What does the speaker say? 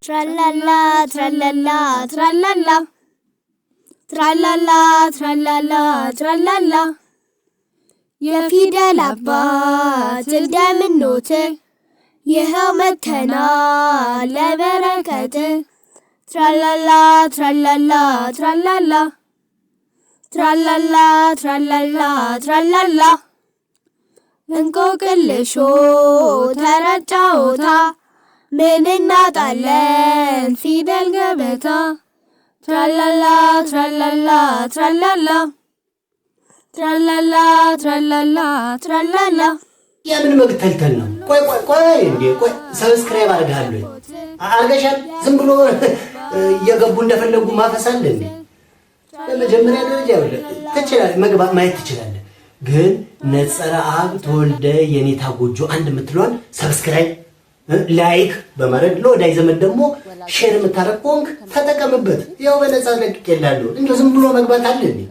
Tralala, tralala, tralala. Tralala, tralala, tralala. የፊደል አባት እንደምንኖት ይኸው መተናል ለበረከት ትራላላ ትራላላ ትራላላ ትራላላ ትራላላ ትራላላ እንቆቅልሾ ተረት ጨዋታ ምን እናጣለን ፊደል ገበታ ትራላላ ትራላላ ትራላላ ትራላላ ትራላላ ትራላላ የምን መግተልተል ነው? ቆይ እንዴ ቆይ ሰብስክራይብ አድርጋለሁ አርገሻል። ዝም ብሎ እየገቡ እንደፈለጉ ማፈሳል እንዴ? በመጀመሪያ ደረጃ ትችላለህ መግባት ማየት ትችላለህ። ግን ነጸረ አብ ተወልደ የኔታ ጎጆ አንድ የምትለዋን ሰብስክራይብ ላይክ በማድረግ ለወዳጅ ዘመድ ደግሞ ሼር የምታረግ ከሆንክ ተጠቀምበት። ያው በነፃ ለቅቄልሃለሁ። እንደው ዝም ብሎ መግባት አለ እንዴ?